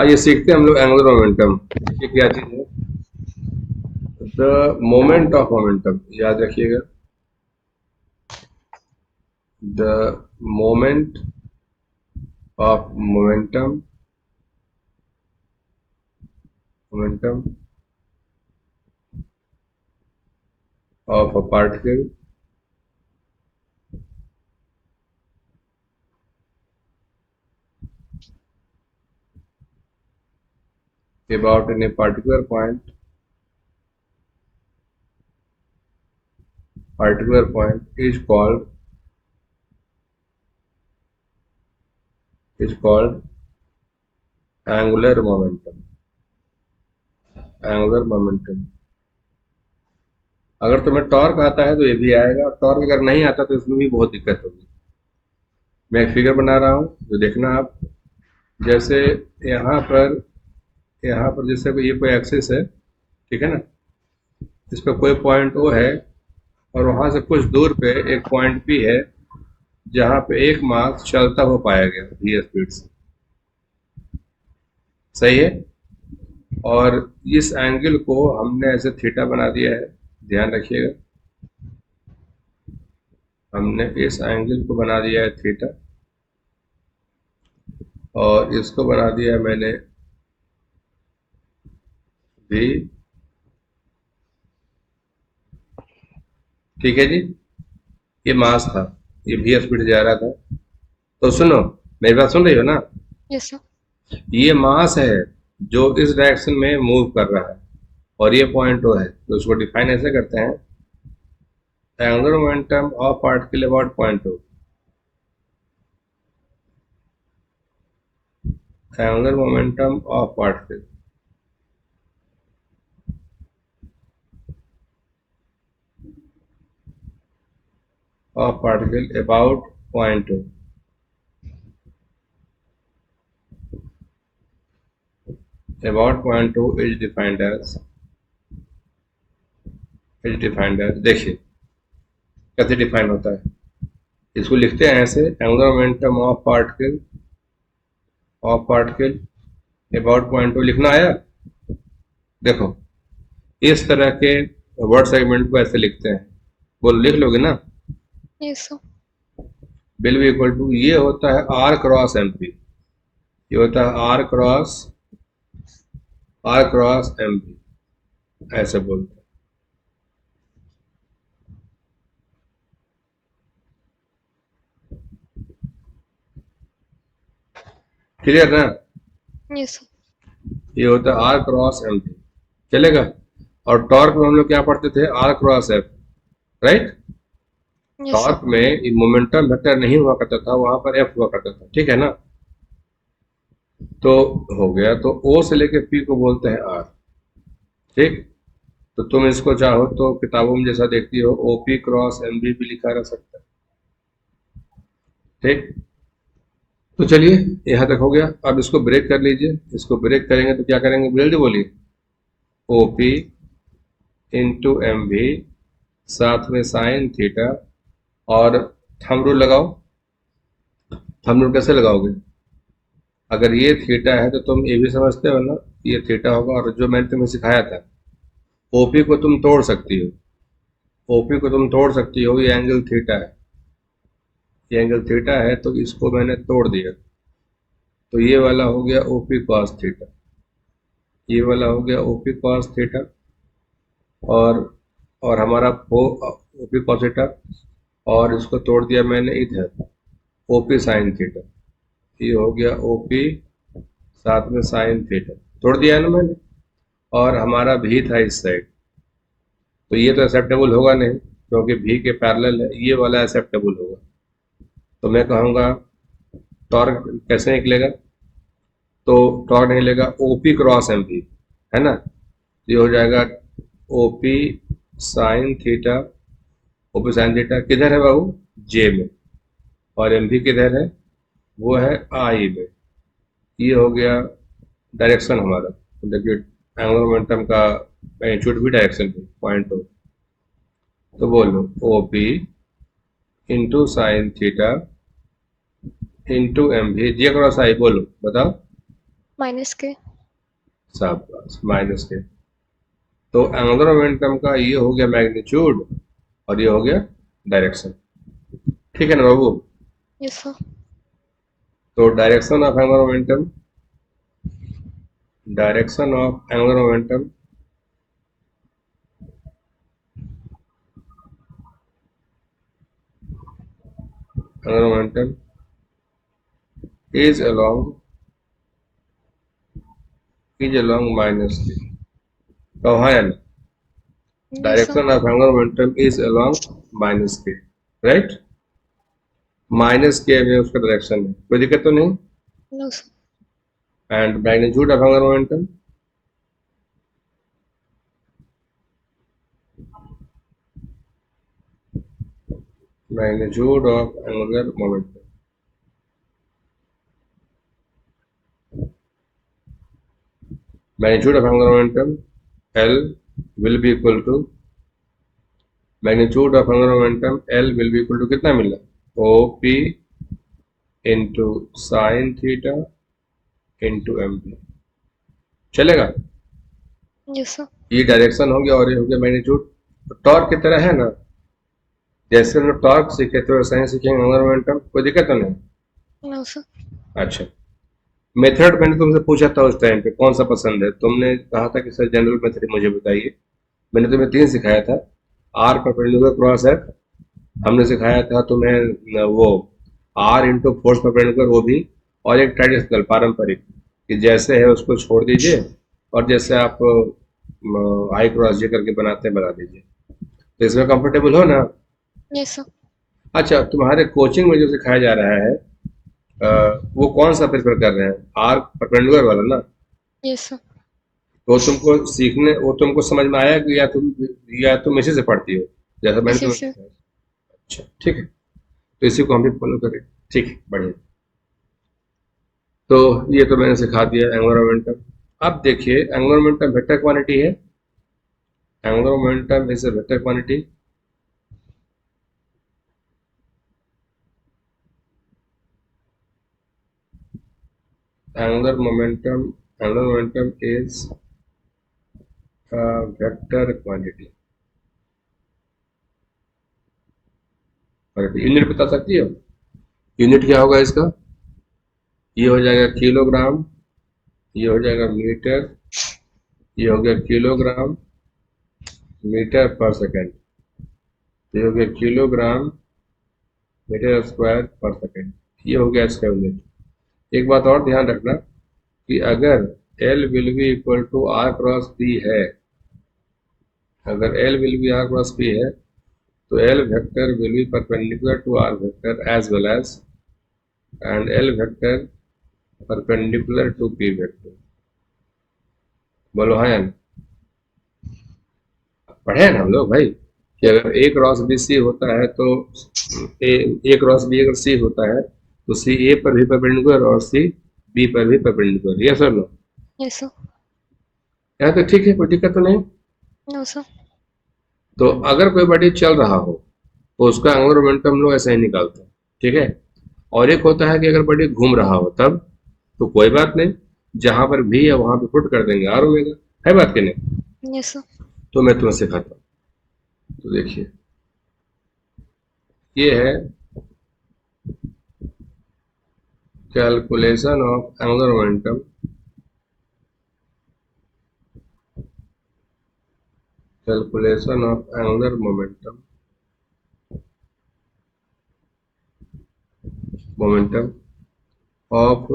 ये सीखते हैं हम लोग एंगुलर मोमेंटम। देखिए क्या चीज है, द मोमेंट ऑफ मोमेंटम, याद रखिएगा। The moment of momentum, momentum of a particle about in a particular point is called angular momentum, angular momentum। अगर तुम्हें टॉर्क आता है तो ये भी आएगा, और टॉर्क अगर नहीं आता तो इसमें भी बहुत दिक्कत होगी। मैं एक फिगर बना रहा हूँ जो देखना आप। जैसे यहाँ पर यहाँ पर जैसे ये कोई एक्सिस है, ठीक है ना, इस पर कोई पॉइंट ओ है, और वहां से कुछ दूर पे एक पॉइंट पी है जहाँ पे एक मास चलता हुआ पाया गया v स्पीड से। सही है। और इस एंगल को हमने ऐसे थीटा बना दिया है, ध्यान रखिएगा। हमने इस एंगल को बना दिया है थीटा, और इसको बना दिया है मैंने v। ठीक है जी। ये मास था, ये v स्पीड से जा रहा था। तो सुनो, मेरी बात सुन रही हो ना? Yes sir. ये मास है जो इस डायरेक्शन में मूव कर रहा है, और ये पॉइंट ओ है, तो उसको डिफाइन ऐसे करते हैं, angular momentum of particle about point O. Angular momentum of particle about point O. About point O is defined as देखिए कैसे डिफाइन होता है। इसको लिखते हैं ऐसे, angular momentum of particle about point O. लिखना आया? देखो, इस तरह के वर्ड सेगमेंट को ऐसे लिखते हैं। बोलो, लिख लोगे ना? Yes sir. Will be equal to, ये होता है आर क्रॉस एम पी। ये होता है आर क्रॉस एम पी, ऐसे बोलते हैं। क्लियर ना? Yes sir. ये होता है आर क्रॉस एम पी, चलेगा। और टॉर्क में हम लोग क्या पढ़ते थे? R cross F, right. Yes sir. Torque में मोमेंटम वेक्टर नहीं हुआ करता था, वहां पर एफ हुआ करता था, ठीक है ना? तो हो गया, तो ओ से लेके पी को बोलते हैं आर, ठीक। तो तुम इसको चाहो तो किताबों में जैसा देखती हो, ओपी क्रॉस एम बी भी लिखा रह सकता है, ठीक। तो चलिए, यहाँ तक हो गया। अब इसको ब्रेक कर लीजिए। इसको ब्रेक करेंगे तो क्या करेंगे? जल्दी बोलिए। ओपी इंटू एम भी, साथ में साइन थीटा, और थंब रूल लगाओ। थंब रूल कैसे लगाओगे? अगर ये थीटा है तो तुम ये भी समझते हो ना, ये थीटा होगा। और जो मैंने तुम्हें सिखाया था, ओपी को तुम तोड़ सकती हो, ओपी को तुम तोड़ सकती हो। ये एंगल थीटा है, ये एंगल थीटा है, तो इसको मैंने तोड़ दिया। तो ये वाला हो गया ओपी कॉस थीटा, ये वाला हो गया ओपी कॉस थीटा, और हमारा ओपी कॉस थीटा, और इसको तोड़ दिया मैंने इधर, ओपी साइन थीटा। ये हो गया ओपी साथ में साइन थीटा, तोड़ दिया है ना मैंने। और हमारा भी था इस साइड, तो ये तो एक्सेप्टेबल होगा नहीं, क्योंकि भी के पैरेलल है। ये वाला एक्सेप्टेबल होगा। तो मैं कहूँगा टॉर्क कैसे निकलेगा? तो टॉर्क निकलेगा ओपी क्रॉस एम पी, है ना। ये हो जाएगा OP sine theta. OP sine theta किधर है बाबू? जे में। और एम भी किधर है? वो है आई में। ये हो गया डायरेक्शन हमारा। तो देखिए, एंगुलर मोमेंटम का मैग्नीट्यूड भी डायरेक्शन पे पॉइंट हो। तो बोलो, OP into sine theta into M V, J cross आई, बोलो बताओ। माइनस के। शाबाश, माइनस के। तो एंगुलर मोमेंटम का ये हो गया मैग्नीट्यूड और ये हो गया डायरेक्शन। ठीक है ना बाबू? Yes sir. तो direction of angular momentum, direction of angular momentum is along minus k. तो हाँ या ना? Yes sir. Direction of angular momentum is along minus k, right? Minus K में उसका डायरेक्शन है, कोई दिक्कत तो नहीं? No sir. And magnitude of angular momentum, magnitude of angular momentum, magnitude of angular momentum L will be equal to magnitude of angular momentum L will be equal to कितना मिला? OP into sin theta into MP। चलेगा? Yes sir. ये direction हो गया और ये हो गया मैग्नीट्यूड। टॉर्क की तरह है ना, जैसे हम लोग टॉर्क सीखे तो वैसे ही सीखेंगे एंगुलर मोमेंटम, कोई दिक्कत तो नहीं? No sir. अच्छा, मेथड मैंने तुमसे पूछा था उस टाइम पे कौन सा पसंद है, तुमने कहा था कि सर जनरल मेथड मुझे बताइए। मैंने तुम्हें 3 सिखाया था। आर परपेंडिकुलर क्रॉस है हमने सिखाया था तुम्हें, वो आर इंटू फोर्स परपेंडिकुलर वो भी, और एक ट्रेडिशनल पारंपरिक कि जैसे है उसको छोड़ दीजिए और जैसे आप आई क्रॉस जे करके बनाते हैं बना दीजिए। तो इसमें कंफर्टेबल हो ना? Yes sir. अच्छा, तुम्हारे कोचिंग में जो सिखाया जा रहा है वो कौन सा प्रेफर कर रहे हैं? आर परपेंडिकुलर वाला ना? Yes sir. तो तुमको सीखने, वो तुमको समझ में आया कि या तुम इसी से पढ़ती हो जैसा मैंने इसी तुम्हें से। सिखाया? अच्छा ठीक है, तो इसी को हम भी फॉलो करें। ठीक है, बढ़िया। तो ये तो मैंने सिखा दिया एंगुलर मोमेंटम। अब देखिए एंगुलर मोमेंटम वेक्टर क्वांटिटी है। Angular momentum is a vector quantity. angular momentum is a vector quantity। Unit बता सकती हो? यूनिट क्या होगा इसका? ये हो जाएगा किलोग्राम, ये हो जाएगा मीटर, ये हो गया किलोग्राम मीटर पर सेकेंड, ये हो गया किलोग्राम मीटर स्क्वायर पर सेकेंड, ये हो गया इसका यूनिट। एक बात और ध्यान रखना कि अगर L will be equal to R cross P है, अगर L will be R cross P है तो L vector will be perpendicular to R vector as well as, and L vector perpendicular to P vector. बोलो हाँ या नहीं? पढ़े हैं ना हम लोग भाई कि अगर A क्रॉस बी सी होता है तो ए क्रॉस बी अगर सी होता है तो सी ए पर भी परपेंडिकुलर और सी बी पर भी परपेंडिकुलर। यस और नो? Yes sir. यहाँ तो ठीक है, कोई दिक्कत तो नहीं? No sir. तो अगर कोई बॉडी चल रहा हो तो उसका एंगुलर मोमेंटम हम लोग ऐसे ही निकालते हैं, ठीक है? और एक होता है कि अगर बॉडी घूम रहा हो तब, तो कोई बात नहीं, जहां पर भी है वहां पे पुट कर देंगे आर ओमेगा, है बात कि नहीं? Yes sir. तो मैं तुम्हें सिखाता हूँ। तो देखिए ये है calculation of angular momentum, calculation of angular momentum, momentum of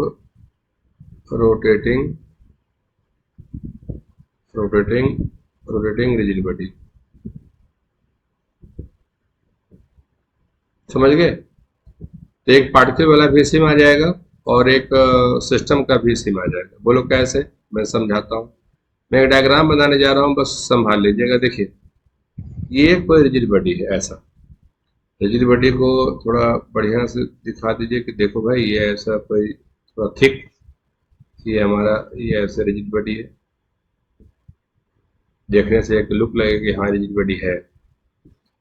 rotating rotating rigid body. समझ गए? तो एक पार्टिकल वाला भी इसी में आ जाएगा और एक सिस्टम का भी इसी में आ जाएगा। बोलो कैसे? मैं समझाता हूँ। मैं एक डायग्राम बनाने जा रहा हूँ, बस संभाल लीजिएगा। देखिए ये कोई रिजिड बॉडी है, ऐसा रिजिड बॉडी को थोड़ा बढ़िया से दिखा दीजिए कि देखो भाई ये ऐसा कोई थोड़ा थिक, ये हमारा ये ऐसे रिजिड बॉडी है, देखने से एक लुक लगेगा कि हाँ रिजिड बॉडी है।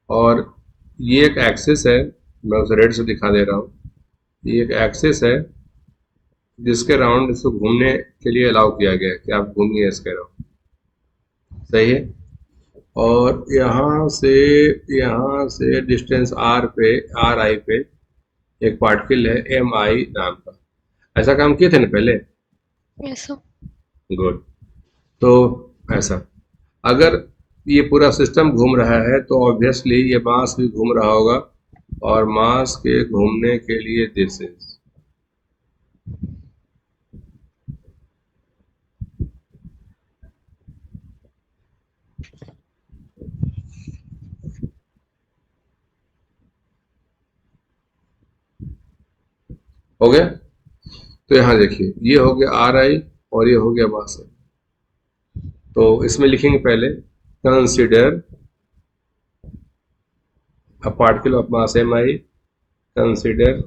और ये एक एक्सिस है, मैं उसे रेड से दिखा दे रहा हूँ। ये एक एक्सिस है जिसके राउंड इसको घूमने के लिए अलाउ किया गया है कि आप घूमिए इसके राउंड। सही है। और यहाँ से डिस्टेंस आर पे, आर आई पे एक पार्टिकल है एम आई नाम का। ऐसा काम किए थे ना पहले? Yes, sir. गुड। तो ऐसा, अगर ये पूरा सिस्टम घूम रहा है तो ऑब्वियसली ये मास भी घूम रहा होगा, और मास के घूमने के लिए दिस इज, हो गया। तो यहाँ देखिए, ये हो गया आर आई और ये हो गया मास है। तो इसमें लिखेंगे पहले consider a particle of mass mi, consider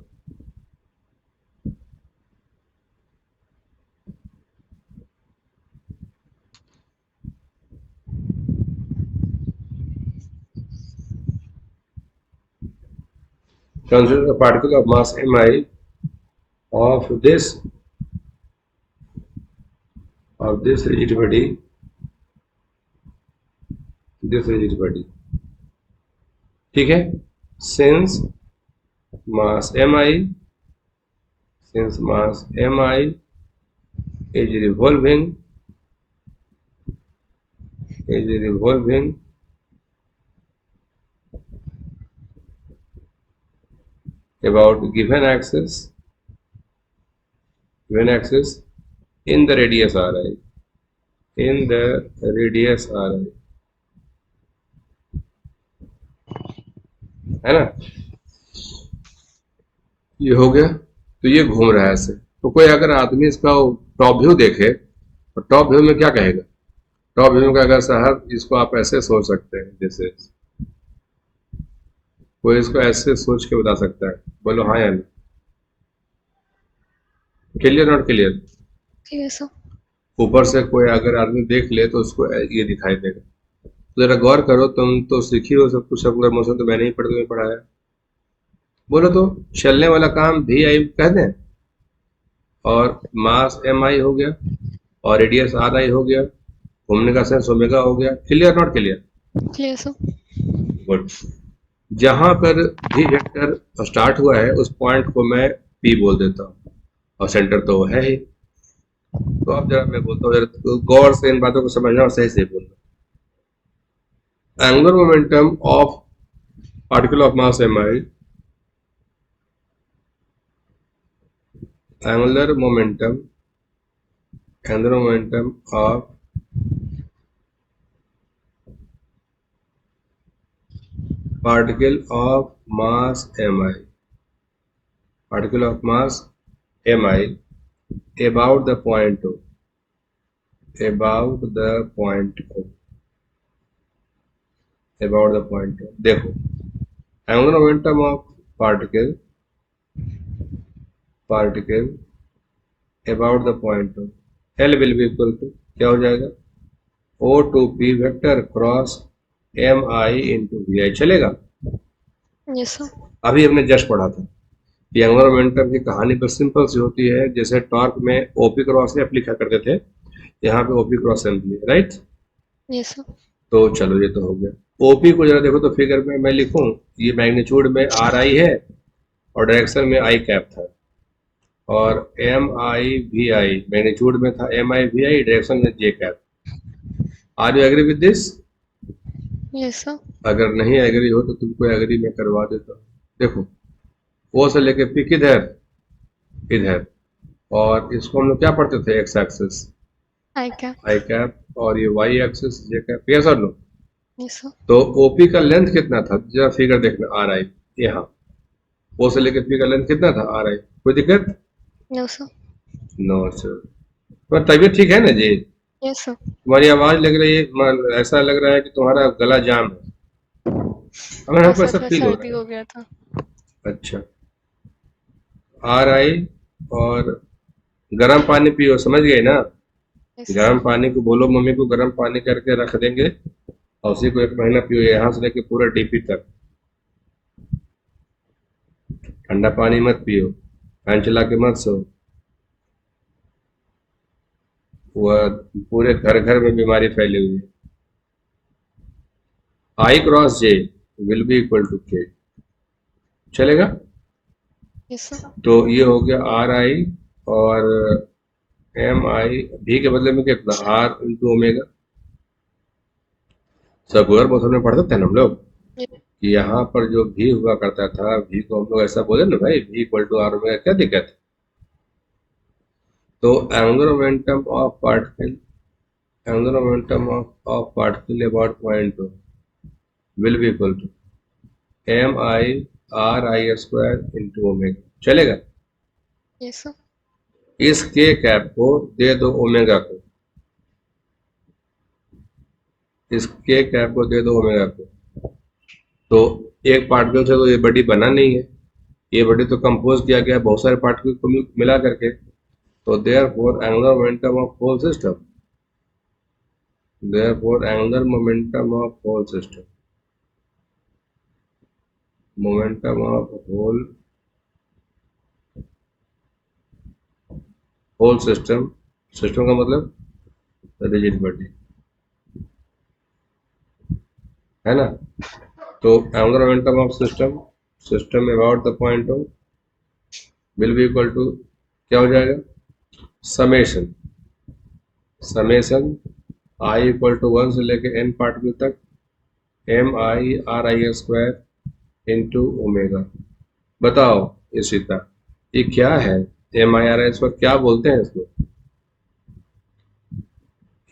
a particle of mass mi of this rigid body, ठीक है। since mass mi is revolving about given axis in the radius ri, है ना। ये हो गया। तो ये घूम रहा है ऐसे। तो कोई अगर आदमी इसका टॉप व्यू देखे तो टॉप व्यू में क्या कहेगा? टॉप व्यू में कहेगा साहब इसको आप ऐसे सोच सकते हैं, जैसे कोई इसको ऐसे सोच के बता सकता है? बोलो हाँ या नहीं। Clear not clear? Yes, sir. ऊपर से कोई अगर आदमी देख ले तो उसको ये दिखाई देगा। तो जरा गौर करो, तुम तो सीखी हो सब कुछ, सर्कुलर मोशन तो मैंने ही तुम्हें पढ़ाया। बोलो तो चलने वाला काम भी आई कह दें, और मास एम आई हो गया, और रेडियस आर आई हो गया, घूमने का सेंस ओमेगा हो गया। Clear not clear? Yes, sir. Good. जहां पर भी वेक्टर स्टार्ट हुआ है उस पॉइंट को मैं पी बोल देता हूँ, और सेंटर तो वो है ही। तो अब जरा मैं बोलता हूँ, जरा गौर से इन बातों को समझना और सही से बोलना। Angular momentum of particle of mass M I, angular momentum of particle of mass mi, about the point O, देखो angular momentum of particle about the point O, L will be equal to क्या हो जाएगा? O to P vector cross M I into V I. चलेगा? Yes, sir. अभी हमने just पढ़ा था कि एंगुलर मोमेंटम की कहानी बस सिंपल सी होती है, जैसे टॉर्क में ओपी क्रॉस एफ लिखा करते थे, यहाँ पे ओपी क्रॉस एम है, राइट? Yes, sir. तो चलो ये तो हो गया। ओपी को जरा देखो तो फिगर में मैं लिखूं, ये मैग्नीट्यूड में आर आई है और डायरेक्शन में आई कैप था, और M I V I magnitude में था M I V I, direction में J cap. Are you agree with this? Yes, sir. अगर नहीं एग्री हो तो तुमको एग्री मैं करवा देता हूँ। देखो ओ से लेके पी इधर, और इसको हम लोग क्या पढ़ते थे? X axis I can. I cap, और ये वाई एक्सिस जे कैप। यस और नो? Yes, sir. तो ओपी का लेंथ कितना था? जरा फिगर देखना, आर आई यहाँ, ओ से लेके पी का लेंथ कितना था? R I. कोई दिक्कत? No, sir. No sir. पर तबीयत ठीक है ना जी? Yes, sir. तुम्हारी आवाज लग रही है, ऐसा लग रहा है कि तुम्हारा गला जाम है, हमें हमको ऐसा थोड़ा फील हो सर्दी रहा हो गया था। है। अच्छा, आर आई, और गर्म पानी पियो, समझ गए ना? Yes, sir. गर्म पानी को बोलो मम्मी को गर्म पानी करके रख देंगे, और उसी को 1 महीना पियो, यहाँ से लेके पूरा डीपी तक। ठंडा पानी मत पियो, फैन चला के मत सो, वह पूरे घर घर में बीमारी फैली हुई है। I cross J will be equal to K, चलेगा? Yes, sir. तो ये हो गया आर आई और एम आई, भी के बदले में कितना, R into omega. Circular method में पढ़ते थे ना हम लोग Yes, कि यहाँ पर जो भी हुआ करता था, भी को हम लोग ऐसा बोले ना भाई, भी इक्वल टू आर ओमेगा, क्या दिक्कत है? तो angular momentum of particle, angular momentum of particle about point will be equal to M I R I square into omega, चलेगा? yes, sir. इस के कैप को दे दो ओमेगा को, इस के कैप को दे दो ओमेगा को, तो एक पार्टिकल से तो ये बॉडी बना नहीं है, ये बॉडी तो कंपोज किया गया बहुत सारे पार्टिकल को मिला करके। तो therefore angular momentum of whole system, therefore angular momentum of whole system, momentum of whole system, system का मतलब रिजिड बॉडी, है ना? तो angular momentum of system, system about the point of will be equal to, क्या हो जाएगा, summation, summation I equal to 1 से लेके n पार्टिकल तक M I R I square into omega. बताओ इशिता, ये क्या है? M I R I square क्या बोलते हैं इसको?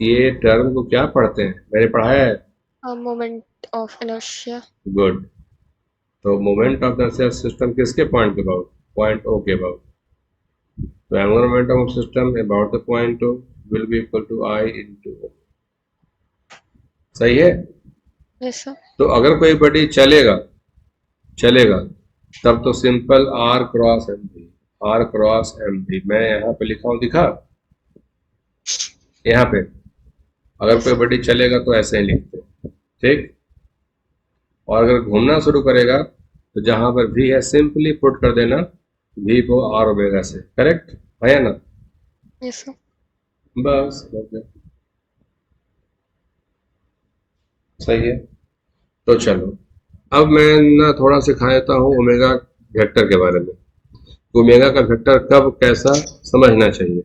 ये टर्म को क्या पढ़ते हैं? मैंने पढ़ाया है। A moment of inertia. Good. तो मोमेंट ऑफ द सिस्टम किसके पॉइंट के अबाउट? पॉइंट ओ के अबाउट। तो angular momentum of system about the point O will be equal to I into O. सही है? Yes, sir. तो अगर कोई बॉडी चलेगा, चलेगा तब तो सिंपल आर क्रॉस एम भी, आर क्रॉस एम भी मैं यहाँ पे लिखा हूँ, दिखा यहाँ पे। अगर कोई बॉडी चलेगा तो ऐसे ही लिखते हैं, ठीक? और अगर घूमना शुरू करेगा तो जहां पर भी है सिंपली पुट कर देना भी को आर ओमेगा से, करेक्ट है ना? Yes, sir. बस हो गया। सही है। तो चलो अब मैं ना थोड़ा सिखा देता हूँ ओमेगा वेक्टर के बारे में, ओमेगा का वेक्टर कब कैसा समझना चाहिए।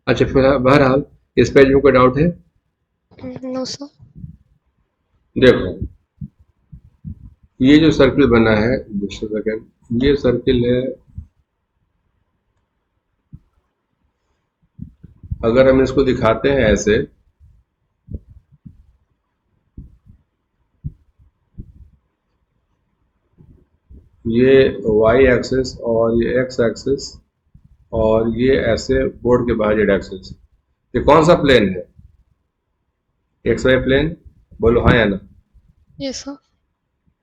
अच्छा फिलहाल बहरहाल इस पेज में कोई डाउट है? No, sir. देखो ये जो सर्किल बना है, दूसरे सेकंड, ये सर्किल है, अगर हम इसको दिखाते हैं ऐसे, ये y एक्सिस और ये x एक्सिस और ये ऐसे बोर्ड के बाहर जेड एक्सिस, ये कौन सा प्लेन है? एक्स वाई प्लेन, बोलो हाँ या ना? Yes, sir.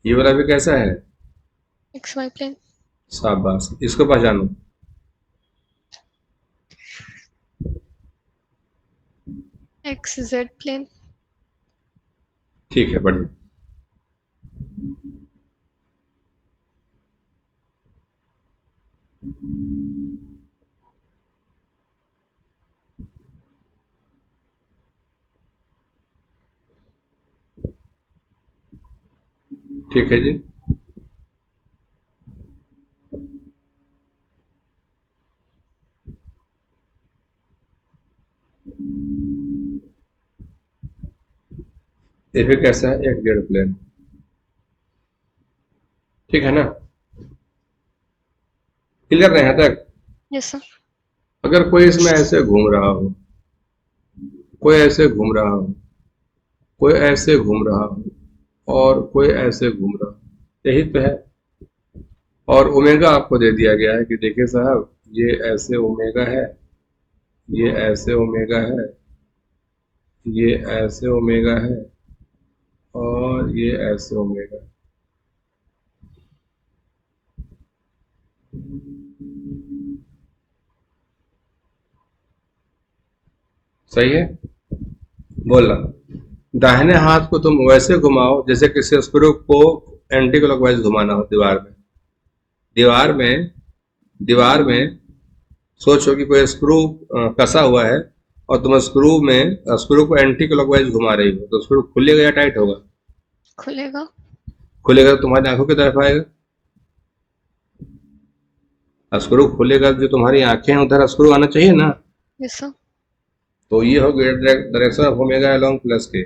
ये वाला भी कैसा है? XY plane. शाबाश, इसको पहचानो। XZ plane. ठीक है, बढ़िया। ठीक है जी। ये फिर कैसा है? एक जेड प्लेन, ठीक है ना? क्लियर है यहाँ तक? Yes, sir. अगर कोई इसमें ऐसे घूम रहा हो, कोई ऐसे घूम रहा हो, कोई ऐसे घूम रहा हो और कोई ऐसे घूम रहा हो, यही तो है। और ओमेगा आपको दे दिया गया है कि देखिए साहब, ये ऐसे ओमेगा है, ये ऐसे ओमेगा है, ये ऐसे ओमेगा है और ये ऐसे ओमेगा है। सही है? बोलना, दाहिने हाथ को तुम वैसे घुमाओ जैसे किसी स्क्रू को एंटी क्लॉकवाइज घुमाना हो दीवार में, दीवार में, दीवार में सोचो कि कोई स्क्रू कसा हुआ है और तुम स्क्रू को एंटी क्लॉकवाइज घुमा रही हो, तो स्क्रू खुलेगा या टाइट होगा? खुलेगा। खुलेगा तो तुम्हारी आंखों की तरफ आएगा। स्क्रू खुलेगा, जो तुम्हारी आंखें हैं उधर स्क्रू आना चाहिए ना। Yes sir. तो ये हो गया direction of omega along plus के।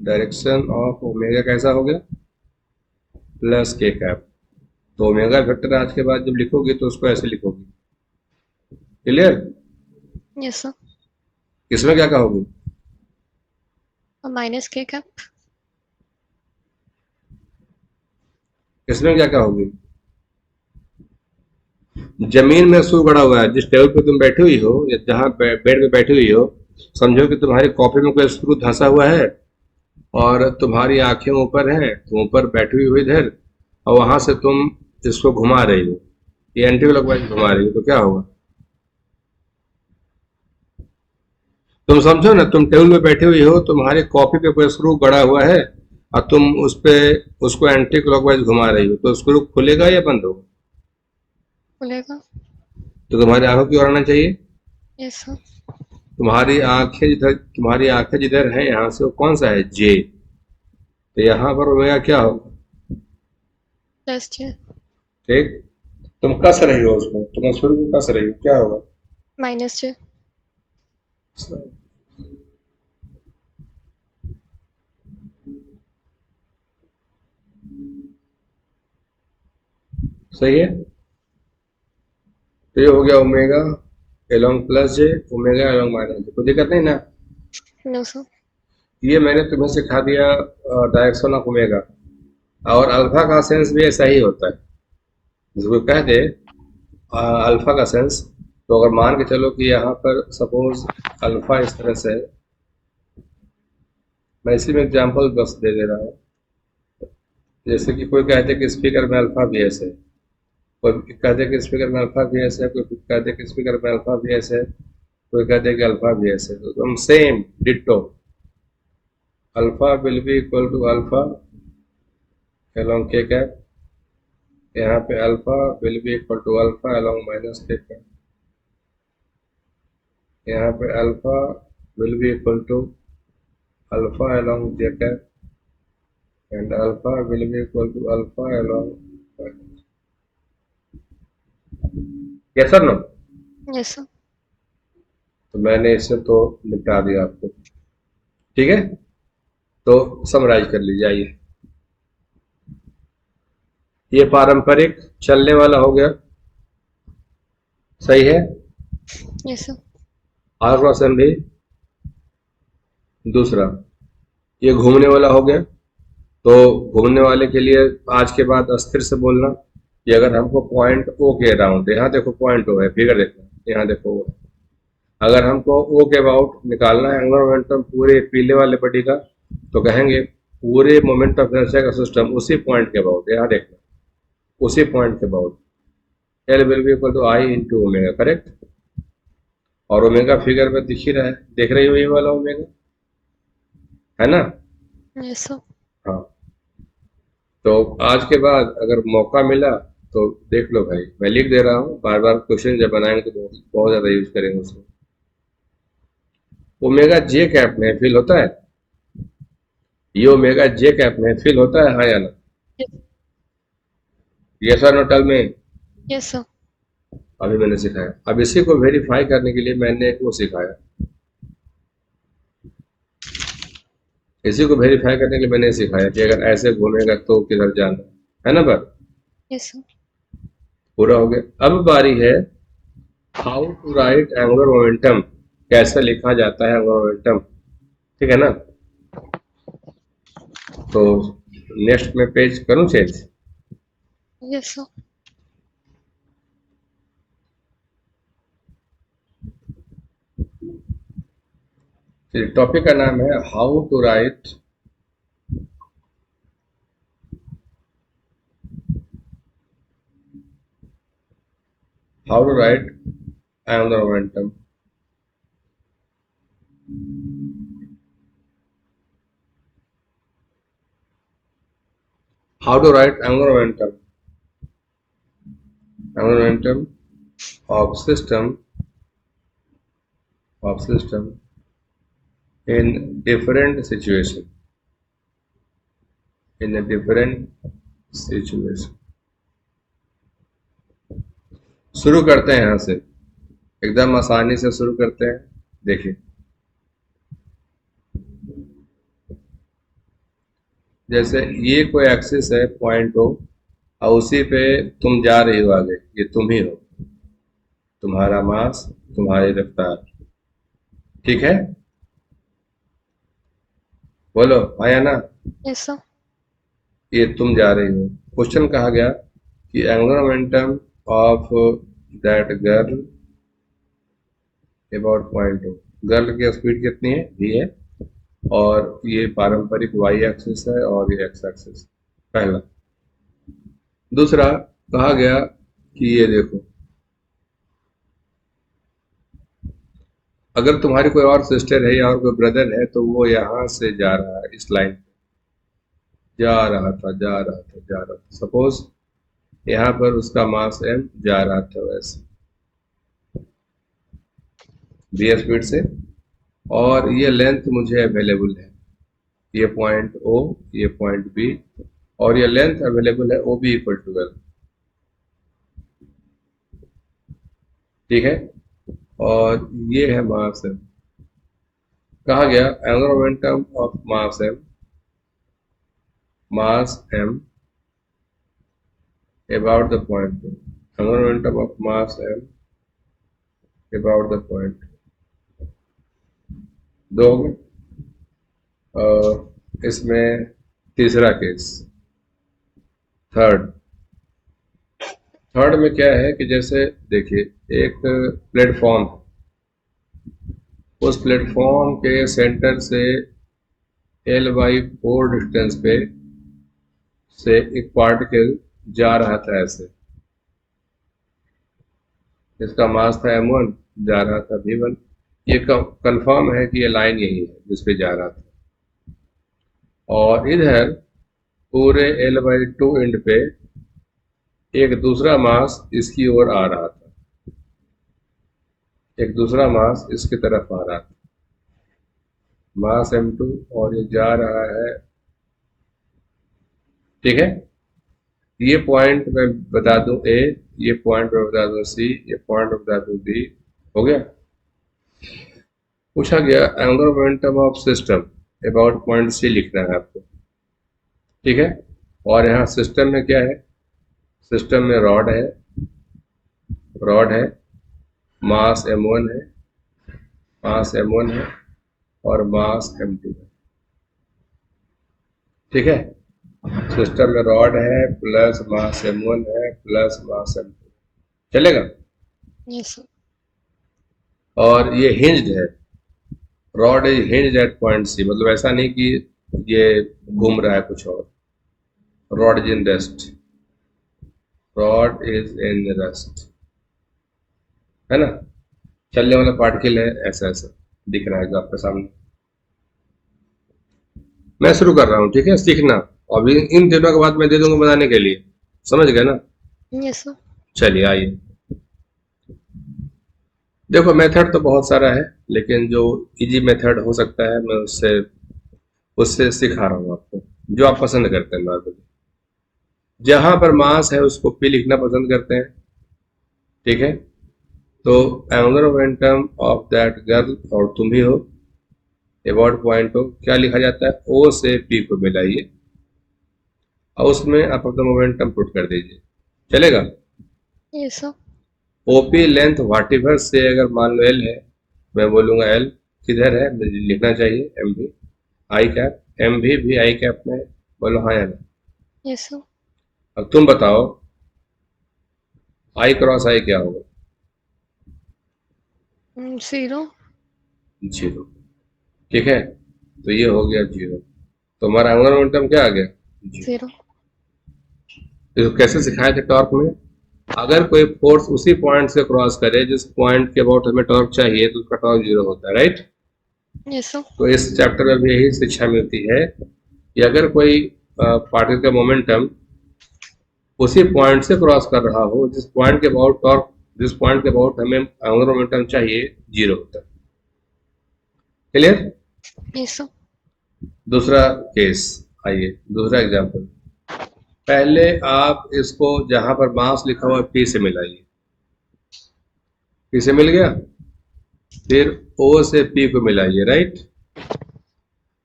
डायरेक्शन ऑफ ओमेगा कैसा हो गया? प्लस के कैप। तो ओमेगा वेक्टर आज के बाद जब लिखोगे तो उसको ऐसे लिखोगे। क्लियर? Yes sir. इसमें क्या कहोगे? Minus K cap. इसमें क्या कहोगे? जमीन में स्क्रू गड़ा हुआ है, जिस टेबल पे तुम बैठी हुई हो या जहां बेड पे बैठी हुई हो, समझो कि तुम्हारी कॉपी में कोई स्क्रू धंसा हुआ है और तुम्हारी आंखें ऊपर हैं, तुम ऊपर बैठी हुई हो इधर, और वहां से तुम इसको घुमा रही हो, ये एंटी क्लॉकवाइज घुमा रही हो, तो क्या होगा? तुम समझो ना, तुम टेबल पे बैठी हुई हो, तुम्हारी कॉपी पे कोई स्क्रू गड़ा हुआ है और तुम उस पे उसको एंटी क्लॉकवाइज घुमा रही हो, तो स्क्रू खुलेगा या बंद होगा? खुलेगा। तो तुम्हारी आंखों की ओर आना चाहिए। Yes sir. तुम्हारी आंखें जिधर हैं, यहाँ से वो कौन सा है? जे। तो यहाँ पर ओमेगा क्या होगा? प्लस जे। ठीक। तुम कस रही हो उसको, तुम स्क्रू को कस रही हो, क्या होगा? Minus J. सही है। तो ये हो गया omega along plus J, omega along minus J, कोई दिक्कत नहीं ना? No sir. ये मैंने तुम्हें सिखा दिया डायरेक्शन ऑफ ओमेगा। और अल्फा का सेंस भी ऐसा ही होता है। जिसको कह दे अल्फा का सेंस, तो अगर मान के चलो कि यहाँ पर सपोज अल्फा इस तरह से है, मैं इसी में एग्जांपल बस दे दे रहा हूँ। जैसे कि कोई कहते कि स्पीकर में अल्फा भी ऐसे है, कोई कहते कि स्पीकर में अल्फा भी ऐसे है, कोई कहते कि स्पीकर में अल्फा भी ऐसे है, कोई कहते कि अल्फा भी ऐसे है, तो तुम same ditto alpha will be equal to alpha along K cap, यहाँ पे alpha will be equal to alpha along minus K cap, यहाँ पे alpha will be equal to alpha along j cap and alpha will be equal to alpha along y. yes or no? Yes sir. तो मैंने इससे तो निपटा दिया आपको। ठीक है, तो समराइज कर लीजिए। आइए, ये पारंपरिक चलने वाला हो गया, सही है। Yes sir. R cross M V दूसरा, ये घूमने वाला हो गया। तो घूमने वाले के लिए आज के बाद अस्थिर से बोलना कि अगर हमको पॉइंट ओ के अराउंड, यहाँ देखो पॉइंट ओ है, फिगर देखो, यहाँ देखो ओ है, अगर हमको ओ के अबाउट निकालना है एंगुलर मोमेंटम पूरे पीले वाले बॉडी का, तो कहेंगे पूरे मोमेंट ऑफ इनर्शिया का सिस्टम उसी पॉइंट के अबाउट, यहाँ देखना, उसी पॉइंट के about L will be equal to I into omega, correct. और ओमेगा फिगर में दिख ही रहा है, देख रही हो ये वाला ओमेगा, है ना? Yes sir. हाँ। तो आज के बाद अगर मौका मिला तो देख लो भाई, मैं लिख दे रहा हूँ, बार बार क्वेश्चन जब बनाएंगे तो बहुत ज्यादा यूज करेंगे उसको। ओमेगा जे कैप में फिल होता है, ये ओमेगा जे कैप में फिल होता है, हाँ या ना? यस और no tell me. Yes sir. अभी मैंने सिखाया, अब इसी को वेरीफाई करने के लिए मैंने वो सिखाया, इसी को वेरीफाई करने के लिए मैंने सिखाया कि अगर ऐसे घूमेगा तो किधर जाना है ना। बात यस सर। पूरा हो गया। अब बारी है how to write angular momentum, कैसे लिखा जाता है एंगुलर मोमेंटम, ठीक है ना? तो नेक्स्ट में पेज करूं चेंज? Yes sir. टॉपिक का नाम है how to write angular momentum. How to write angular momentum of system of system in different situation, in a different situation. शुरू करते हैं यहां से, एकदम आसानी से शुरू करते हैं। देखिए, जैसे ये कोई एक्सिस है पॉइंट हो और उसी पे तुम जा रही हो आगे, ये तुम ही हो, तुम्हारा मास, तुम्हारी रफ्तार, ठीक है? बोलो हाँ या ना? Yes, sir. ये तुम जा रही हो। क्वेश्चन कहा गया कि angular momentum of that girl about point हो। गर्ल की स्पीड कितनी है? v है, और ये पारंपरिक y एक्सिस है और ये x एक्सिस, पहला। दूसरा कहा गया कि ये देखो, अगर तुम्हारी कोई और सिस्टर है या और कोई ब्रदर है तो वो यहां से जा रहा है, इस लाइन जा रहा था, जा रहा था, जा रहा था। सपोज यहाँ पर उसका मास m जा रहा था वैसे v स्पीड से, और ये लेंथ मुझे अवेलेबल है, ये पॉइंट O, ये पॉइंट B, और ये लेंथ अवेलेबल है OB इक्वल टू 12, ठीक है? और ये है मास m। कहा गया angular momentum of mass m about the point, angular momentum of mass m about the point। दो हो गए। इसमें तीसरा केस, थर्ड में क्या है कि जैसे देखिए, एक प्लेटफॉर्म, उस प्लेटफॉर्म के सेंटर से L/4 डिस्टेंस पे से एक पार्टिकल जा रहा था ऐसे, इसका मास था m1, जा रहा था v1। ये कंफर्म है कि ये लाइन यही है जिस पे जा रहा था, और इधर पूरे L/2 एंड पे एक दूसरा मास इसकी ओर आ रहा था, एक दूसरा मास इसकी तरफ आ रहा था, मास m2, और ये जा रहा है, ठीक है? ये पॉइंट मैं बता दूं A, ये पॉइंट मैं बता दूं C, ये पॉइंट मैं बता दूं D। हो गया? पूछा गया angular momentum of system about point C लिखना है आपको, ठीक है? और यहाँ सिस्टम में क्या है? सिस्टम में रॉड है, मास m1 है, और मास m2 है, ठीक है? सिस्टम में रॉड है प्लस मास m1 है प्लस मास m2, चलेगा? Yes, sir. और ये हिंज्ड है, rod is hinged at point C, मतलब ऐसा नहीं कि ये घूम रहा है कुछ और। रॉड इज इन रेस्ट, है ना? चलने वाला पार्टिकल है, ऐसा ऐसा दिख रहा है जो आपके सामने। मैं शुरू कर रहा हूँ, ठीक है? सीखना, और इन दिनों के बाद मैं दे दूंगा बनाने के लिए, समझ गए ना? Yes, sir. चलिए आइए, देखो मेथड तो बहुत सारा है, लेकिन जो इजी मेथड हो सकता है मैं उससे सिखा रहा हूँ आपको, जो आप पसंद करते हैं। नॉर्मली जहां पर मास है उसको P लिखना पसंद करते हैं, ठीक है? तो angular momentum of that girl, और तुम ही हो, अबाउट पॉइंट हो, क्या लिखा जाता है? O से P को मिलाइए और उसमें आप अपना मोमेंटम पुट कर दीजिए, चलेगा? Yes, sir. OP लेंथ वाटिवर से अगर मान लो L है, मैं बोलूंगा L किधर है, मुझे लिखना चाहिए MV आई कैप, MV भी आई कैप में है, बोलो हाँ या ना? Yes, sir. अब तुम बताओ I क्रॉस I क्या होगा? 0. 0, ठीक है? तो ये हो गया 0, तो हमारा एंगुलर मोमेंटम क्या आ गया? 0। 0. इसको कैसे सिखाए थे टॉर्क में? अगर कोई फोर्स उसी पॉइंट से क्रॉस करे जिस पॉइंट के अबाउट हमें टॉर्क चाहिए, तो उसका टॉर्क 0 होता है, राइट? Yes, sir. तो इस चैप्टर में भी यही शिक्षा मिलती है कि अगर कोई पार्टिकल का मोमेंटम उसी पॉइंट से क्रॉस कर रहा हो जिस पॉइंट के अबाउट हमें एंगुलर मोमेंटम चाहिए, 0 होता है। क्लियर? Yes, sir. दूसरा केस, आइए दूसरा एग्जांपल। पहले आप इसको जहां पर मास लिखा हुआ है पी से मिलाइए। पी से मिल गया, फिर ओ से पी को मिलाइए, राइट?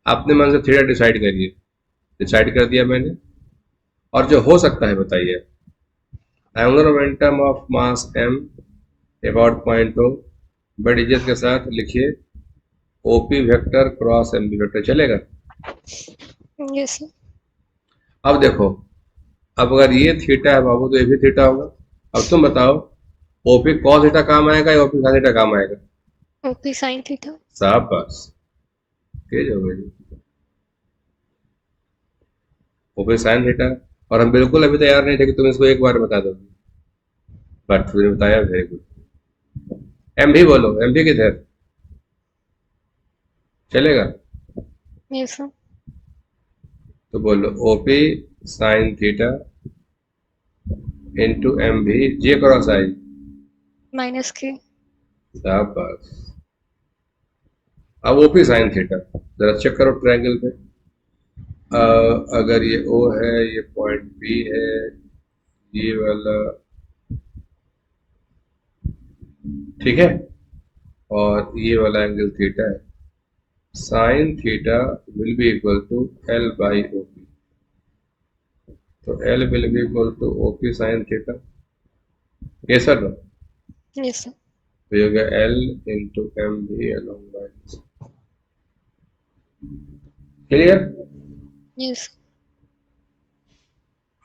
अपने मन से थीटा डिसाइड करिए। डिसाइड कर दिया मैंने, और जो हो सकता है बताइए। Angular momentum of mass m about point O, बड़ी इज्जत के साथ लिखिए OP vector cross M V vector, चलेगा? Yes, sir. अब देखो, अब अगर ये थीटा है बाबू तो ये भी थीटा होगा। अब तुम बताओ, ओपी कॉस थीटा काम आएगा या ओपी साइन थीटा काम आएगा? OP sin theta. शाबाश, तेज हो गई। ओपी साइन थीटा, और हम बिल्कुल अभी तैयार नहीं थे कि तुम इसको एक बार बता दोगे, बट तुमने बताया, वेरी गुड। एम भी बोलो, एम भी किधर, चलेगा? Yes, sir. तो बोलो OP sine theta into M V J cross I. Minus K. शाबाश। अब ओपी साइन थीटा जरा चेक करो ट्रायंगल पे। अगर ये ओ है, ये पॉइंट बी है, ये वाला, ठीक है, और ये वाला एंगल थीटा है, sine theta will be equal to L by O P. तो L will be equal to O P sine theta, ये सर ना? Yes, sir. तो ये हो गया एल इंटू एम भी अलॉन्ग बाई। क्लियर? Yes.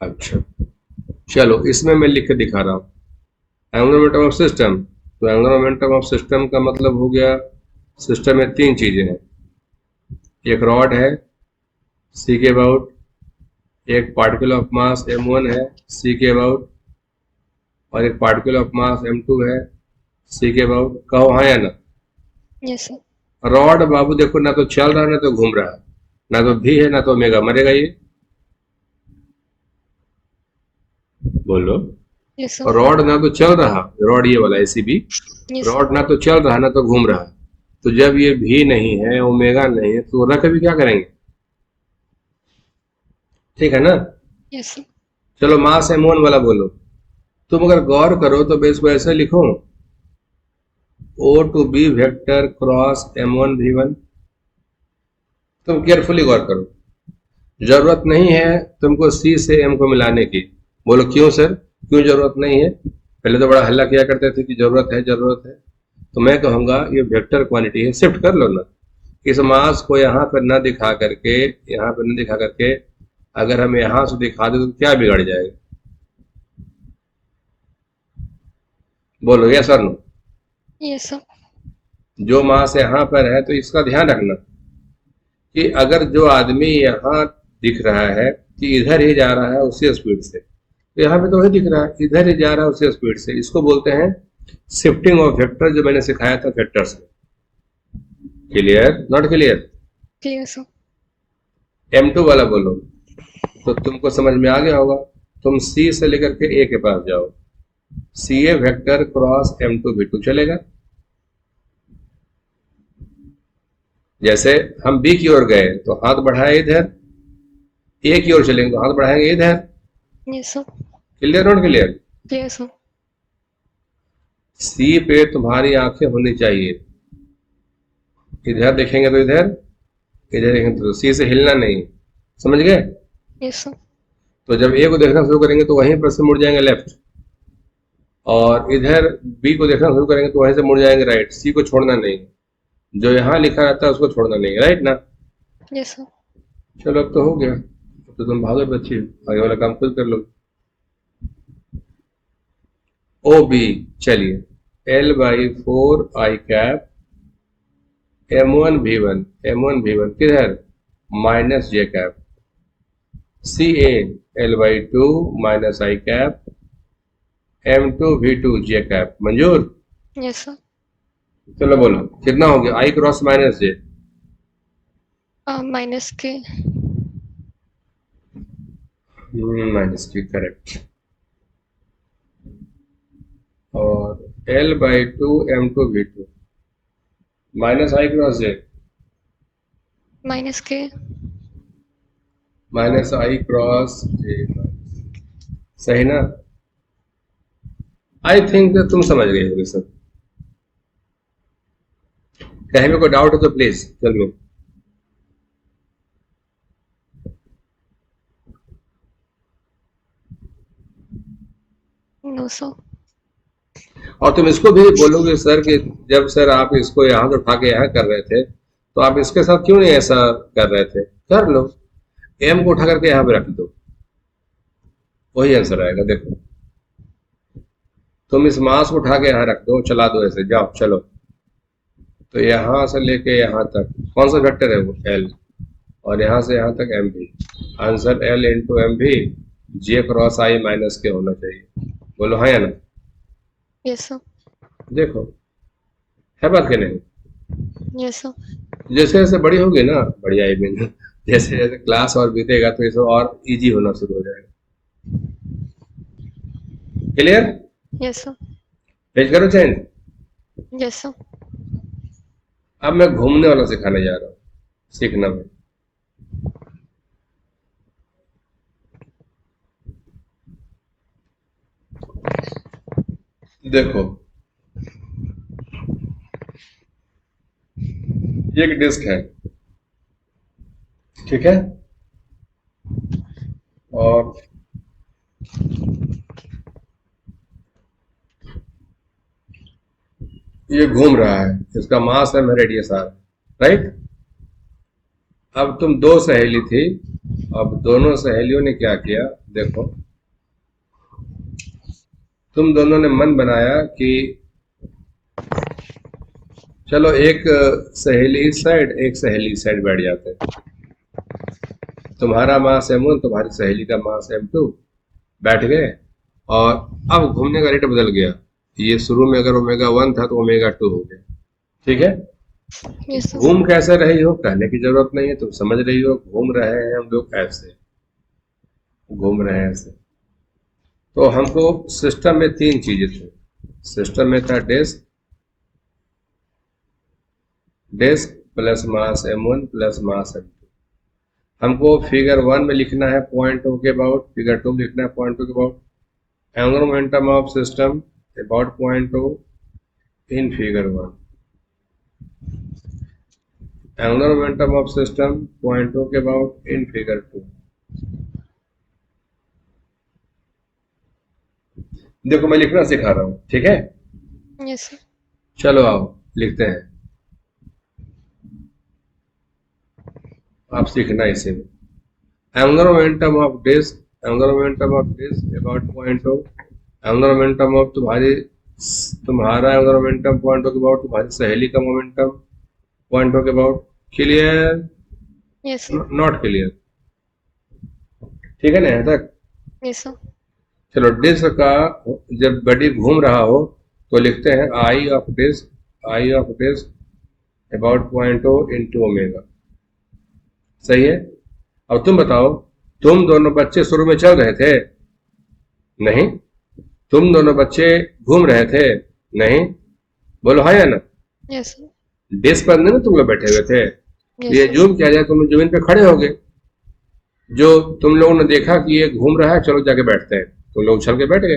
अच्छा, चलो इसमें मैं लिख के दिखा रहा हूँ एंगुलर मोमेंटम ऑफ सिस्टम। तो एंगुलर मोमेंटम ऑफ सिस्टम का मतलब हो गया, सिस्टम में तीन चीजें हैं। एक रॉड है सी के अबाउट, एक पार्टिकल ऑफ मास m1 है सी के अबाउट, और एक पार्टिकल ऑफ मास m2 है सी के अबाउट। कहो हाँ या ना? Yes, sir. रॉड बाबू देखो, ना तो चल रहा है ना तो घूम रहा है, ना तो भी है ना तो ओमेगा, मरेगा ये, बोलो। Yes, sir. और रॉड ना तो चल रहा, रॉड ये वाला एसीबी, Yes, sir. रॉड ना तो चल रहा ना तो घूम रहा, तो जब ये भी नहीं है ओमेगा नहीं है तो रख भी क्या करेंगे? ठीक है ना? Yes, sir. चलो मास m1 वाला बोलो। तुम अगर गौर करो तो मैं इसको ऐसे लिखूं, O to B vector cross m1 v1। तुम केयरफुली गौर करो, जरूरत नहीं है तुमको सी से एम को मिलाने की। बोलो क्यों सर, क्यों जरूरत नहीं है? पहले तो बड़ा हल्ला किया करते थे कि जरूरत है जरूरत है। तो मैं कहूंगा ये वेक्टर क्वांटिटी है, शिफ्ट कर लो ना। इस मास को यहाँ पर न दिखा करके, यहाँ पर न दिखा करके अगर हम यहाँ से दिखा दे तो क्या बिगड़ जाएगा? बोलो यस और नो। Yes, sir. जो मास यहाँ पर है तो इसका ध्यान रखना कि अगर जो आदमी यहाँ दिख रहा है कि इधर ही जा रहा है उसी स्पीड से, तो यहाँ पे तो वही दिख रहा है इधर ही जा रहा है उसी स्पीड से, इसको बोलते हैं शिफ्टिंग ऑफ वेक्टर, जो मैंने सिखाया था वेक्टर्स में। Clear not clear? Clear, sir. m2 वाला बोलो, तो तुमको समझ में आ गया होगा। तुम C से लेकर के A के पास जाओ, सी ए वेक्टर क्रॉस m2 v2, चलेगा? जैसे हम B की ओर गए तो हाथ बढ़ाए इधर, A की ओर चलेंगे तो हाथ बढ़ाएंगे इधर। Yes, sir. Clear not clear? Clear, sir. सी पे तुम्हारी आंखें होनी चाहिए, इधर देखेंगे तो इधर, इधर देखेंगे तो सी से हिलना नहीं, समझ गए? Yes, sir. तो जब ए को देखना शुरू करेंगे तो वहीं पर से मुड़ जाएंगे लेफ्ट, और इधर बी को देखना शुरू करेंगे तो वहीं से मुड़ जाएंगे राइट। सी को छोड़ना नहीं, जो यहाँ लिखा रहता है उसको छोड़ना नहीं, राइट ना? Yes, sir. चलो अब तो हो गया, अब तो तुम भागो बच्चे, आगे वाला काम खुद कर लो। ओ बी, चलिए L by 4 I cap m1 v1 किधर, minus J cap, C A L by 2 minus I cap m2 v2 J cap, मंजूर? Yes, sir. चलो बोलो कितना हो गया, I cross minus J, Minus K. Minus G, correct. और L by 2 m2 v2 minus I cross J, minus K minus I cross J, सही ना? I think तुम समझ गए होगे सब। कहीं में कोई डाउट हो तो please tell me. No sir. और तुम इसको भी बोलोगे सर कि जब सर आप इसको यहाँ से उठा के यहाँ कर रहे थे तो आप इसके साथ क्यों नहीं ऐसा कर रहे थे? कर लो, एम को उठा करके यहाँ पे रख दो, वही आंसर आएगा। देखो, तुम इस मास को उठा के यहाँ रख दो, चला दो ऐसे, जाओ चलो। तो यहाँ से लेके यहाँ तक कौन सा वेक्टर है? वो एल। और यहाँ से यहाँ तक एम भी। Answer L into M V J cross आई माइनस के होना चाहिए। बोलो हाँ या ना? Yes sir. देखो, है बात कि नहीं? Yes sir. जैसे जैसे बड़ी होगी ना, बड़ी आई मीन जैसे जैसे क्लास और बीतेगा तो ये सब और इजी होना शुरू हो जाएगा। क्लियर? Yes sir. पेज करो चेंज। Yes sir. अब मैं घूमने वाला सिखाने जा रहा हूँ, सीखना में। देखो, ये एक डिस्क है, ठीक है? और ये घूम रहा है, इसका मास है, रेडियस आर, राइट? अब तुम दो सहेली थी, अब दोनों सहेलियों ने क्या किया? देखो, तुम दोनों ने मन बनाया कि चलो एक सहेली इस साइड, एक सहेली इस साइड बैठ जाते हैं। तुम्हारा मास m1, तुम्हारी सहेली का मास m2, बैठ गए। और अब घूमने का रेट बदल गया। ये शुरू में अगर ओमेगा 1 था तो ओमेगा 2 हो गया, ठीक है? Yes sir. घूम कैसे रही हो कहने की जरूरत नहीं है, तुम समझ रही हो। घूम रहे हैं हम लोग ऐसे, घूम रहे हैं ऐसे। तो हमको सिस्टम में तीन चीजें थी। सिस्टम में था disc, disc plus mass m1 plus mass m2। हमको फिगर 1 में लिखना है पॉइंट ओ के अबाउट, फिगर 2 में लिखना है पॉइंट ओ के about. Angular momentum of system about point O in figure 1। Angular momentum of system point O के अबाउट इन फिगर 2। देखो, मैं लिखना सिखा रहा हूँ, ठीक है? Yes sir. चलो आओ लिखते हैं, आप सीखना इसे में। Angular momentum of disc, angular momentum of disc about point O. Angular momentum of तुम्हारा एंगुलर मोमेंटम पॉइंट ओ के अबाउट, तुम्हारी सहेली का मोमेंटम पॉइंट ओ के about. Clear? Yes sir. Not clear? ठीक है ना यहाँ तक? Yes sir. चलो, डिस्क का जब बॉडी घूम रहा हो तो लिखते हैं I of disc, I of disc about point O into omega. सही है? अब तुम बताओ, तुम दोनों बच्चे शुरू में चल रहे थे? नहीं। तुम दोनों बच्चे घूम रहे थे? नहीं। बोलो हाँ या ना? Yes sir. डिस्क पर नहीं ना तुम लोग बैठे हुए थे? यस ये सर। जूम किया जाए, तुम जमीन पे खड़े हो गए। जो तुम लोगों ने देखा कि ये घूम रहा है, चलो जाके बैठते हैं, तुम लोग उछल के बैठ गए।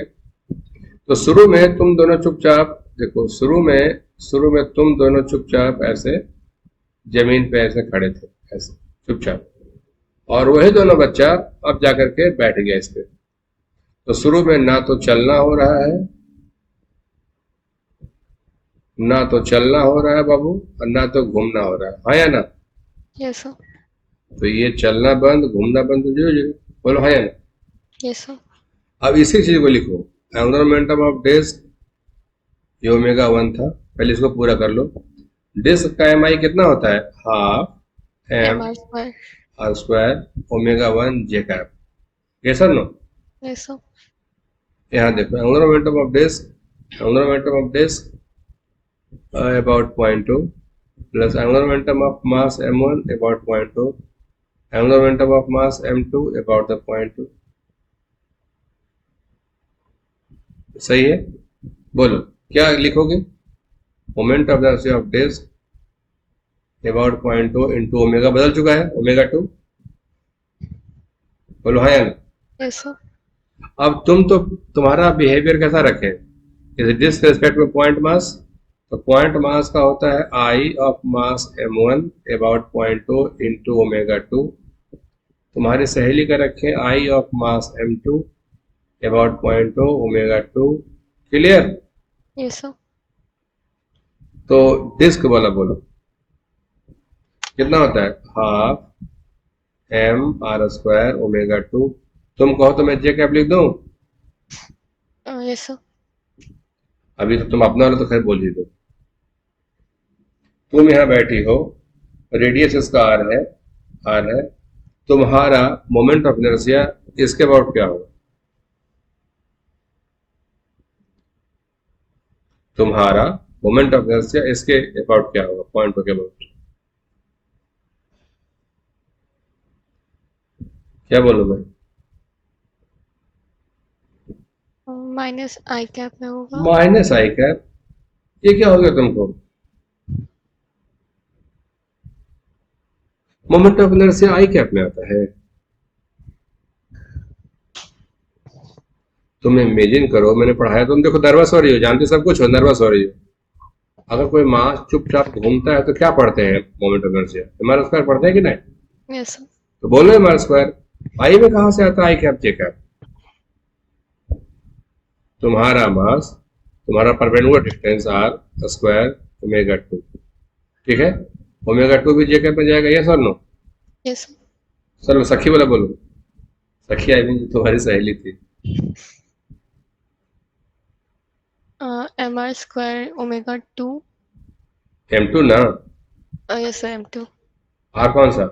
तो शुरू में तुम दोनों चुपचाप, देखो शुरू में तुम दोनों चुपचाप ऐसे जमीन पे ऐसे खड़े थे, ऐसे चुपचाप। और वही दोनों बच्चा अब जाकर के बैठ गया इस पे। तो शुरू में ना तो चलना हो रहा है, ना तो चलना हो रहा है बाबू, और ना तो घूमना हो रहा है। हाँ या ना? Yes sir. तो ये चलना बंद, घूमना बंद तो जो जो बोलो हाँ या ना? Yes sir. अब इसी चीज को लिखो, एंगुलर मोमेंटम ऑफ डिस्क, ये ओमेगा 1 था, पहले इसको पूरा कर लो। डिस्क का एम आई कितना होता है? Half M M R square. R square omega 1 J cap. ये सर नो? Yes sir. यहाँ देखो, angular momentum of disc, angular momentum of disc about point 2 plus angular momentum of mass m1 about point 2, angular momentum of mass m2 about the point 2। सही है? बोलो क्या लिखोगे? Moment of the of disc about point two into omega बदल चुका है, omega two. बोलो हाँ या ना। yes sir, अब तुम्हारा बिहेवियर कैसा रखे, इज डिस रिस्पेक्ट में पॉइंट मास। तो पॉइंट मास का होता है I of mass m1 about point two into omega two. तुम्हारी सहेली का रखें I of mass m2 about point two omega two. Clear. yes sir, तो डिस्क वाला बोलो कितना होता है, half M R square omega two. तुम कहो तो मैं जे कैप लिख दूं। yes sir, अभी तो तुम अपना वाला तो खैर बोल ही दो। तुम यहाँ बैठी हो, रेडियस इसका आर है, तुम्हारा मोमेंट ऑफ इनर्शिया इसके अबाउट क्या होगा, तुम्हारा मोमेंट ऑफ इनर्शिया इसके अबाउट क्या होगा, पॉइंट के अबाउट। क्या बोलूं मैं, माइनस आई कैप में होगा। Minus I cap. ये क्या हो गया तुमको, moment of inertia I cap में आता है। तुम इमेजिन करो, मैंने पढ़ाया, तुम देखो नर्वस हो रही हो, जानते सब कुछ हो, नर्वस हो रही हो। अगर कोई मास चुपचाप घूमता है तो क्या पढ़ते हैं, moment of inertia M square पढ़ते हैं कि नहीं। yes sir, तो बोलो एम स्क्वायर। आई में कहां से आता है आई कैप जे कैप, तुम्हारा मास, तुम्हारा perpendicular distance R square omega two. ठीक है, ओमेगा टू भी जे कैप में जाएगा, यस और नो। yes sir, चलो सखी वाला बोलो। सखी आई मीन तुम्हारी सहेली थी। mr square omega 2, M2 ना, yes sir, m2, आर कौन सा,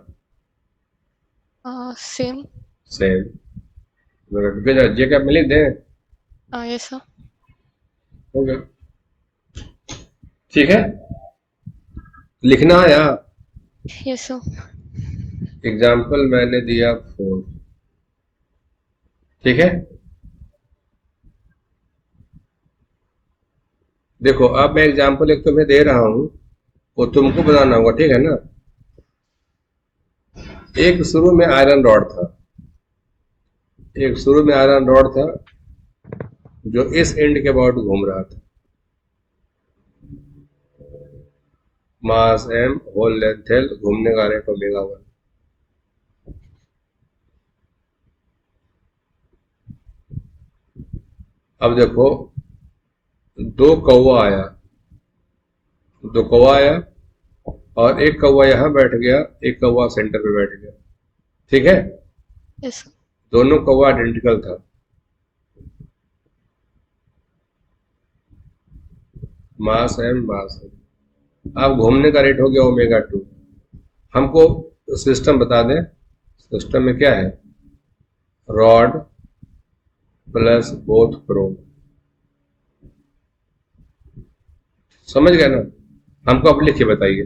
same, सेम। जे कैप में लिख दें, yes sir, हो गया। ठीक है, लिखना आया। yes sir, एग्जाम्पल मैंने दिया 4। ठीक है, देखो अब मैं एग्जाम्पल एक तुम्हें दे रहा हूं, वो तुमको बनाना होगा, ठीक है ना। एक शुरू में आयरन रॉड था, एक शुरू में आयरन रॉड था जो इस एंड के अबाउट घूम रहा था, मास एम होल लेंथ एल, घूमने का रेट ओमेगा 1। अब देखो दो कौवा आया, दो कौवा आया और एक कौवा यहां बैठ गया, एक कौवा सेंटर पे बैठ गया। ठीक है, yes sir, दोनों कौवा आइडेंटिकल था, मास एम मास एम। अब घूमने का रेट हो गया ओमेगा टू। हमको सिस्टम बता दें, सिस्टम में क्या है, रॉड प्लस बोथ प्रोब। समझ गए ना। हमको अब लिख के बताइए,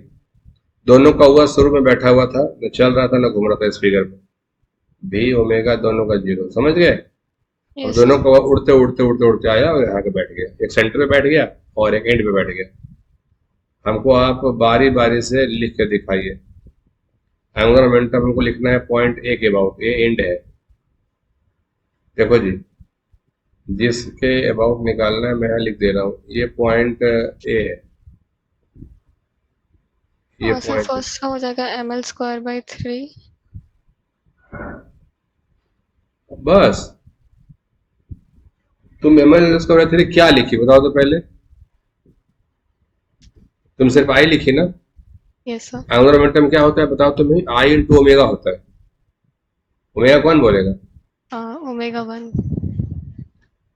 दोनों कौवा शुरू में बैठा हुआ था, न चल रहा था न घूम रहा था इस फिगर में, भी ओमेगा दोनों का 0। समझ गए। और yes sir, दोनों कौवा उड़ते उड़ते उड़ते उड़ते आया और यहाँ के बैठ गया, एक सेंटर पे बैठ गया और एक एंड पे बैठ गया। हमको आप बारी बारी से लिख के दिखाइए। एंगुलर मोमेंटम हमको लिखना है पॉइंट ए के अबाउट, ये एंड है। देखो जी, जिसके अबाउट निकालना है मैं यहाँ लिख दे रहा हूँ, ये पॉइंट ए है, ये सर पॉइंट। फर्स्ट का हो जाएगा ml square by 3, बस तुम एम एल स्क्वायर थ्री क्या लिखी बताओ तो पहले, तुम सिर्फ आई लिखी ना। yes sir, एंगुलर मोमेंटम क्या होता है बताओ तुम्हें, आई इंटू ओमेगा होता है। ओमेगा कौन बोलेगा, omega 1,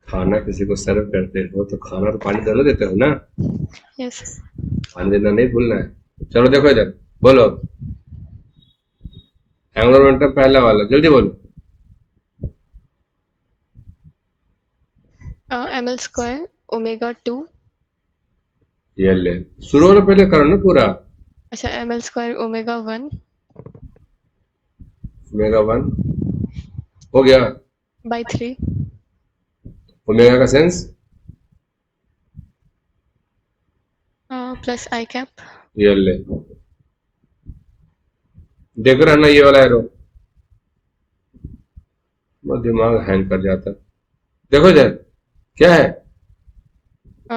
खाना किसी को सर्व करते हो तो खाना और पानी दोनों देते हो ना, yes sir, पानी देना नहीं भूलना है। चलो देखो इधर बोलो, एंगुलर मोमेंटम पहला वाला जल्दी बोलो। ml square omega 2, ये ले, शुरू वाला पहले करो ना पूरा। अच्छा ml square omega 1 ओमेगा 1 हो गया, by 3, ओमेगा का सेंस, plus I cap, ये ले, देख रहे हैं ना ये वाला एरो, वो दिमाग हैंग कर जाता है। देखो जरा क्या है,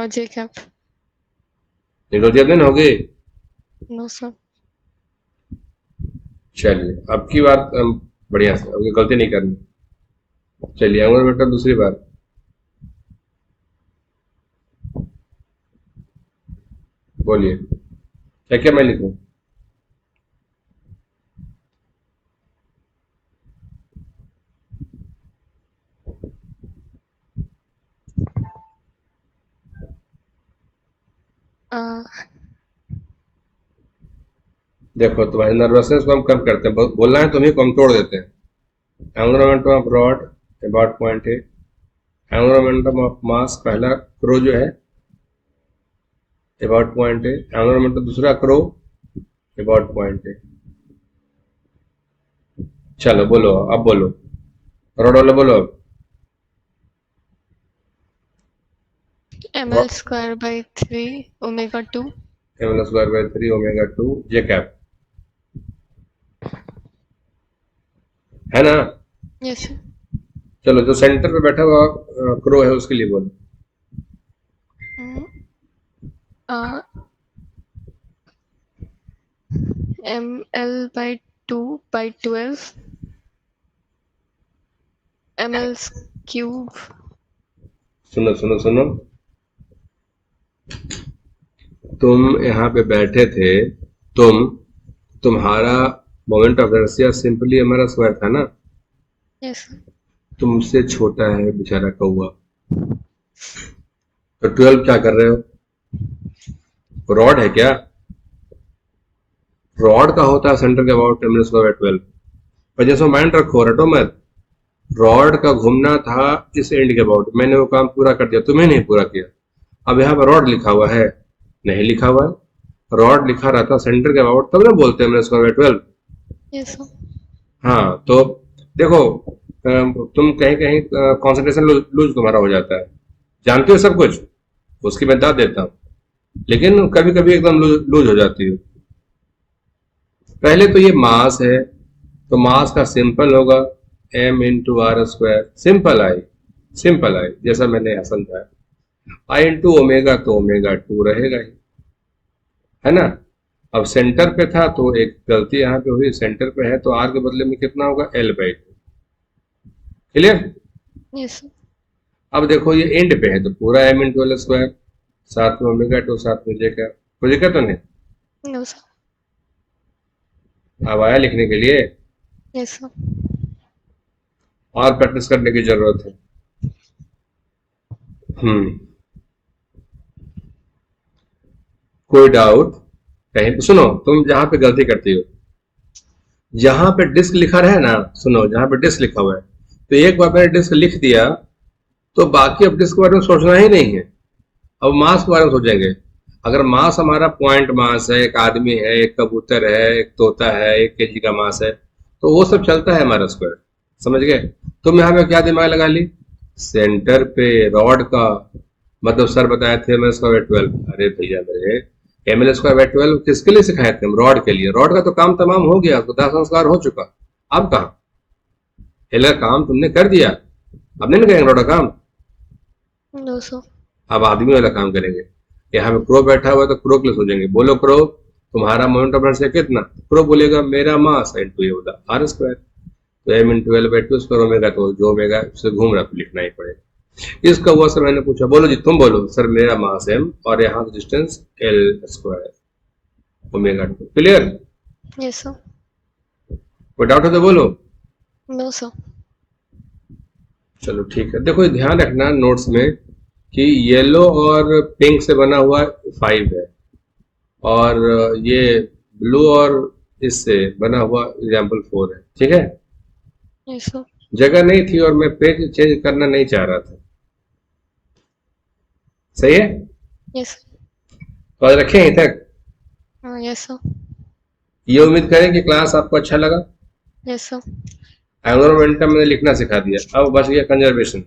J cap. निकल दिया हो गई। No, sir. चलिए अब की बात बढ़िया से, अब गलती नहीं करनी। चलिए अंगूर बेटा दूसरी बात, बोलिए क्या क्या मैं लिखूं। देखो तुम्हारी नर्वसनेस को हम कम करते हैं, बोलना है तुम्हें को हम तोड़ देते हैं। Environment of rod about point A, environment of mass पहला क्रो जो है अबाउट पॉइंट ए, एनवायरमेंट दूसरा क्रो अबाउट पॉइंट ए। चलो बोलो अब बोलो, रॉड वाला बोलो अब। ml square by 3 omega 2. ml square by 3 omega 2 J cap, है ना। Yes, sir. चलो जो सेंटर पे बैठा हुआ क्रो है उसके लिए बोलो। Mm, ml by 2 by 12 ml cube. सुनो सुनो सुनो, तुम यहाँ पे बैठे थे, तुम्हारा मोमेंट ऑफ इनर्शिया सिंपली हमारा स्क्वायर था ना। Yes, sir. तुमसे छोटा है बेचारा कौआ, तो 12 क्या कर रहे हो, रॉड है क्या। रॉड का होता है सेंटर के अबाउट ml स्क्वायर बाय 12। पर जैसे माइंड रखो, रटो मत, रॉड का घूमना था इस एंड के अबाउट, मैंने वो काम पूरा कर दिया, तुम्हें नहीं पूरा किया। अब यहाँ पर रॉड लिखा हुआ है, नहीं लिखा हुआ है। रॉड लिखा रहता सेंटर के अबाउट तब ना बोलते हैं मैंने स्क्वायर बाय 12। Yes, sir. हाँ तो देखो तुम कहीं कहीं कंसंट्रेशन लूज तुम्हारा हो जाता है, जानते हो सब कुछ, उसकी मैं बता देता हूँ, लेकिन कभी कभी एकदम लूज हो जाती है। पहले तो ये मास है, तो मास का सिंपल होगा m इंटू आर स्क्वायर, सिंपल आई जैसा मैंने यहाँ समझाया। आई इंटू ओमेगा तो ओमेगा 2 रहेगा ही, है ना। अब सेंटर पे था तो एक गलती यहाँ पे हुई, सेंटर पे है तो आर के बदले में कितना होगा L/2। क्लियर। Yes, sir. अब देखो ये एंड पे है तो पूरा m इंटू एल स्क्वायर, साथ में ओमेगा 2, साथ में जे का, कोई दिक्कत तो नहीं। No, sir. अब आया लिखने के लिए, Yes, sir. और प्रैक्टिस करने की जरूरत है। कोई डाउट कहीं पे, सुनो तुम जहां पे गलती करती हो, जहां पे डिस्क लिखा रहे ना, सुनो जहां पे डिस्क लिखा हुआ है, तो एक बार मैंने डिस्क लिख दिया तो बाकी अब डिस्क के बारे में सोचना ही नहीं है, अब मास के बारे में सोचेंगे। अगर मास हमारा पॉइंट मास है, एक आदमी है, एक कबूतर है, एक तोता है, 1 kg का मास है, तो वो सब चलता है हमारा स्क्वायर, समझ गए। तुम यहाँ पे क्या दिमाग लगा ली, सेंटर पे रॉड का मतलब सर बताए थे एमएल स्क्वायर बाय 12। अरे भैया मेरे, एमएल स्क्वायर बाय 12 किसके लिए सिखाए थे हम, रॉड के लिए। रॉड का तो काम तमाम हो गया, तो दाह संस्कार हो चुका, अब कहा हेलर काम तुमने कर दिया, अब नहीं करेंगे रॉड का काम, No, sir. अब आदमी वाला काम करेंगे। यहाँ पे क्रो बैठा हुआ है तो क्रो के लिए सोचेंगे, बोलो क्रो तुम्हारा मोमेंट ऑफ इनर्शिया कितना, क्रो बोलेगा मेरा मास इंटू ये होता आर स्क्वायर, तो M into L by 2 square omega, तो जो ओमेगा से घूम रहा तो लिखना ही पड़ेगा। इसका हुआ सर, मैंने पूछा बोलो जी, तुम बोलो सर मेरा मास एम और यहाँ distance L square omega 2। Clear. Yes, sir. कोई डाउट हो तो बोलो। No, sir. चलो ठीक है, देखो ध्यान रखना नोट्स में कि येलो और पिंक से बना हुआ 5 है, और ये ब्लू और इससे बना हुआ एग्जाम्पल 4 है, ठीक है। Yes, sir. जगह नहीं थी और मैं पेज चेंज करना नहीं चाह रहा था, सही है। Yes. तो आज रखें यहीं तक। Yes, sir. ये उम्मीद करें कि क्लास आपको अच्छा लगा। Yes, sir. एंगुलर मोमेंटम मैंने लिखना सिखा दिया, अब बच गया कंजर्वेशन।